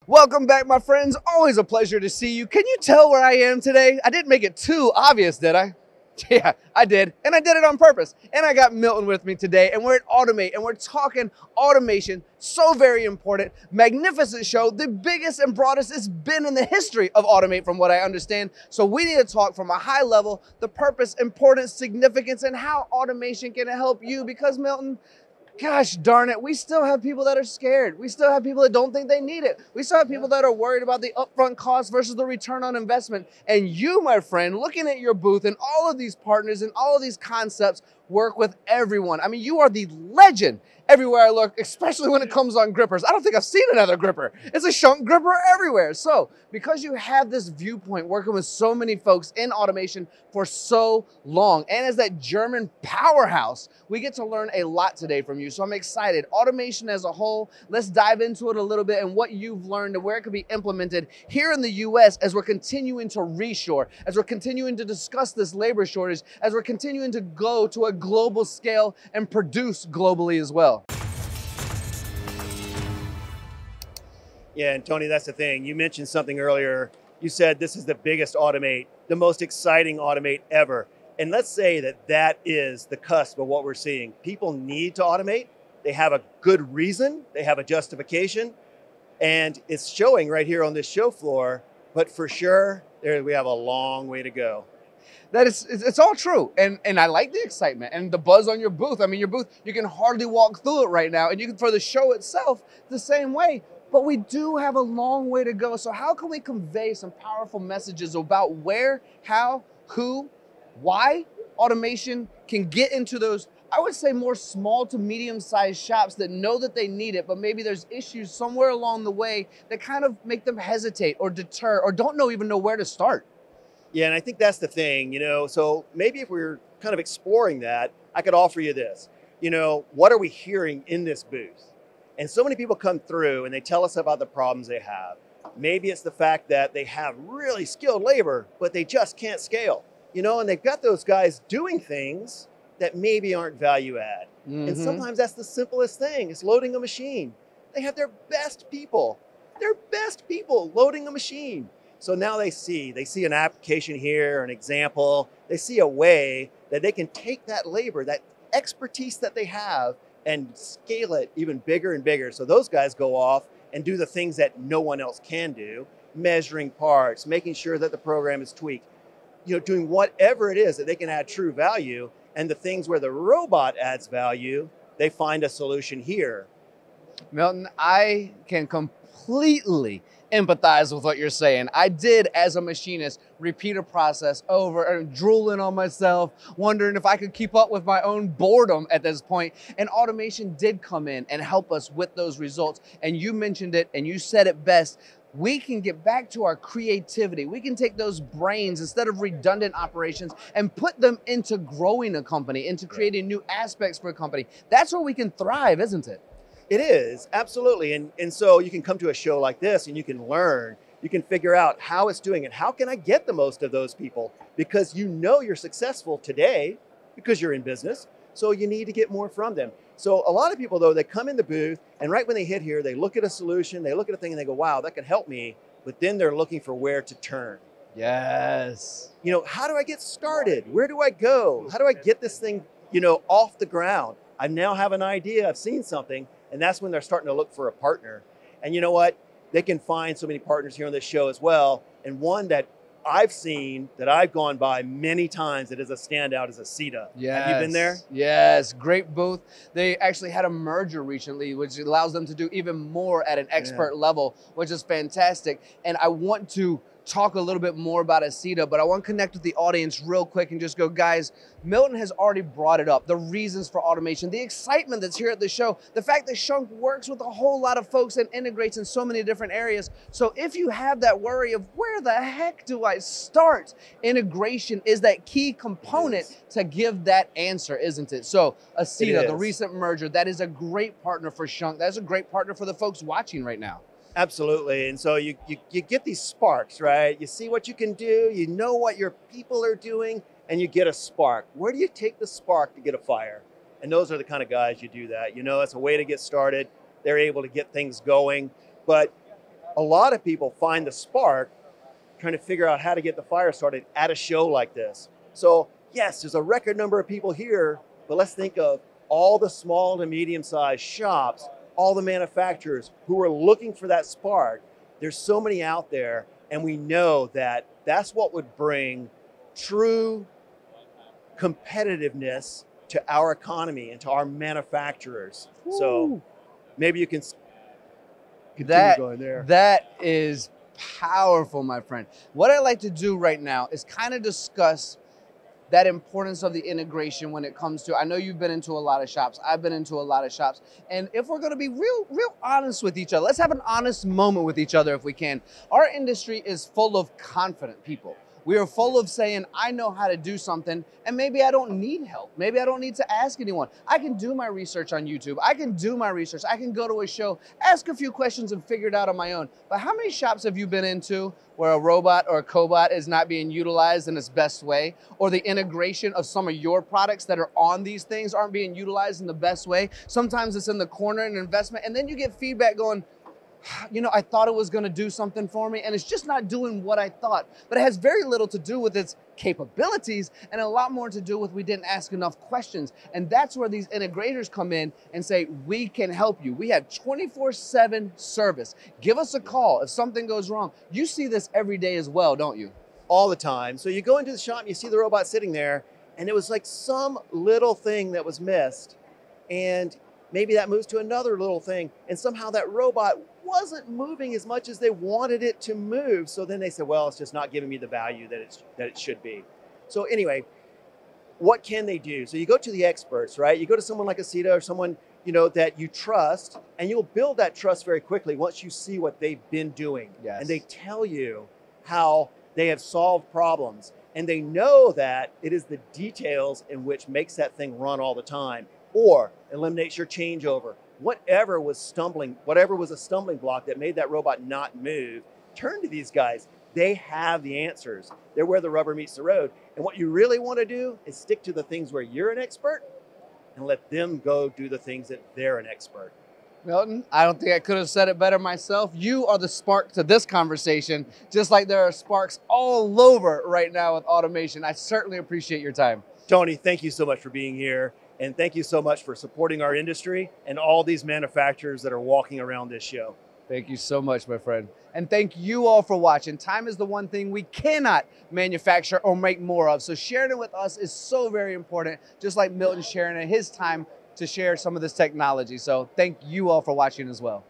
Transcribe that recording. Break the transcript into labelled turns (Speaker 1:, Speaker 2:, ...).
Speaker 1: Welcome back, my friends. Always a pleasure to see you. Can you tell where I am today? I didn't make it too obvious, did I? Yeah, I did. And I did it on purpose. And I got Milton with me today, and we're at Automate, and we're talking automation. So very important. Magnificent show. The biggest and broadest it's been in the history of Automate, from what I understand. So we need to talk from a high level, the purpose, importance, significance, and how automation can help you. Because, Milton, gosh darn it, we still have people that are scared. We still have people that don't think they need it. We still have people that are worried about the upfront cost versus the return on investment. And you, my friend, looking at your booth and all of these partners and all of these concepts, work with everyone. I mean, you are the legend everywhere I look, especially when it comes on grippers. I don't think I've seen another gripper. It's a Schunk gripper everywhere. So because you have this viewpoint working with so many folks in automation for so long, and as that German powerhouse, we get to learn a lot today from you. So I'm excited. Automation as a whole, let's dive into it a little bit and what you've learned and where it could be implemented here in the US as we're continuing to reshore, as we're continuing to discuss this labor shortage, as we're continuing to go to a global scale and produce globally as well.
Speaker 2: Yeah, and Tony, that's the thing. You mentioned something earlier. You said this is the biggest Automate, the most exciting Automate ever. And let's say that that is the cusp of what we're seeing. People need to automate. They have a good reason. They have a justification. And it's showing right here on this show floor. But for sure, we have a long way to go.
Speaker 1: It's all true. And I like the excitement and the buzz on your booth. I mean, your booth, you can hardly walk through it right now. And you can, for the show itself, the same way. But we do have a long way to go. So how can we convey some powerful messages about where, how, who, why automation can get into those, I would say, more small to medium-sized shops that know that they need it, but maybe there's issues somewhere along the way that kind of make them hesitate or deter or don't even know where to start?
Speaker 2: Yeah, and I think that's the thing, so maybe if we're kind of exploring that, I could offer you this. What are we hearing in this booth? And so many people come through and they tell us about the problems they have. Maybe it's the fact that they have really skilled labor, but they just can't scale, and they've got those guys doing things that maybe aren't value add. And sometimes that's the simplest thing. It's loading a machine. They have their best people loading a machine. So now they see an application here, an example. They see a way that they can take that labor, that expertise that they have, and scale it even bigger and bigger. So those guys go off and do the things that no one else can do, measuring parts, making sure that the program is tweaked, doing whatever it is that they can add true value. And the things where the robot adds value, they find a solution here.
Speaker 1: Milton, I can completely empathize with what you're saying. I did, as a machinist, repeat a process over and drooling on myself, wondering if I could keep up with my own boredom at this point. And automation did come in and help us with those results. And you mentioned it and you said it best. We can get back to our creativity. We can take those brains, instead of redundant operations, and put them into growing a company, into creating new aspects for a company. That's where we can thrive, isn't it?
Speaker 2: It is, absolutely. And so you can come to a show like this and you can learn, you can figure out how it's doing and how can I get the most of those people, because you're successful today because you're in business. So you need to get more from them. So a lot of people, though, they come in the booth and right when they hit here, they look at a solution, they look at a thing and they go, wow, that could help me. But then they're looking for where to turn.
Speaker 1: Yes.
Speaker 2: How do I get started? Where do I go? How do I get this thing, off the ground? I now have an idea. I've seen something. And that's when they're starting to look for a partner. And you know what? They can find so many partners here on this show as well. And one that I've seen, that I've gone by many times, that is a standout, is Acieta.
Speaker 1: Yes.
Speaker 2: Have you been there?
Speaker 1: Yes, great booth. They actually had a merger recently, which allows them to do even more at an expert level, which is fantastic. And I want to talk a little bit more about Acieta, but I want to connect with the audience real quick and just go, guys, Milton has already brought it up, the reasons for automation, the excitement that's here at the show, the fact that Schunk works with a whole lot of folks and integrates in so many different areas. So if you have that worry of where the heck do I start, integration is that key component to give that answer, isn't it? So Acieta, the recent merger, that is a great partner for Schunk. That's a great partner for the folks watching right now.
Speaker 2: Absolutely. And so you get these sparks, right? You see what you can do, you know what your people are doing, and you get a spark. Where do you take the spark to get a fire? And those are the kind of guys you do that. It's a way to get started. They're able to get things going. But a lot of people find the spark trying to figure out how to get the fire started at a show like this. So yes, there's a record number of people here, but let's think of all the small to medium-sized shops, all the manufacturers who are looking for that spark. There's so many out there, and we know that that's what would bring true competitiveness to our economy and to our manufacturers.
Speaker 1: Ooh.
Speaker 2: So maybe you can continue going there.
Speaker 1: That is powerful, my friend. What I'd like to do right now is kind of discuss that importance of the integration when it comes to, I know you've been into a lot of shops, I've been into a lot of shops, and if we're gonna be real honest with each other, let's have an honest moment with each other if we can. Our industry is full of confident people. We are full of saying, I know how to do something, and maybe I don't need help. Maybe I don't need to ask anyone. I can do my research on YouTube. I can do my research. I can go to a show, ask a few questions, and figure it out on my own. But how many shops have you been into where a robot or a cobot is not being utilized in its best way, or the integration of some of your products that are on these things aren't being utilized in the best way? Sometimes it's in the corner, an investment, and then you get feedback going, you know, I thought it was going to do something for me, and it's just not doing what I thought. But it has very little to do with its capabilities and a lot more to do with we didn't ask enough questions. And that's where these integrators come in and say, we can help you. We have 24/7 service. Give us a call if something goes wrong. You see this every day as well, don't you?
Speaker 2: All the time. So you go into the shop and you see the robot sitting there, and it was like some little thing that was missed, and maybe that moves to another little thing, and somehow that robot wasn't moving as much as they wanted it to move. So then they said, well, it's just not giving me the value that it should be. So anyway, what can they do? So you go to the experts, right? You go to someone like Acieta or someone, you know, that you trust, and you'll build that trust very quickly once you see what they've been doing.
Speaker 1: Yes.
Speaker 2: And they tell you how they have solved problems, and they know that it is the details in which makes that thing run all the time, or eliminates your changeover. Whatever was a stumbling block that made that robot not move, turn to these guys. They have the answers. They're where the rubber meets the road. And what you really want to do is stick to the things where you're an expert and let them go do the things that they're an expert.
Speaker 1: Milton, I don't think I could have said it better myself. You are the spark to this conversation, just like there are sparks all over right now with automation. I certainly appreciate your time.
Speaker 2: Tony, thank you so much for being here. And thank you so much for supporting our industry and all these manufacturers that are walking around this show.
Speaker 1: Thank you so much, my friend. And thank you all for watching. Time is the one thing we cannot manufacture or make more of. So sharing it with us is so very important, just like Milton sharing his time to share some of this technology. So thank you all for watching as well.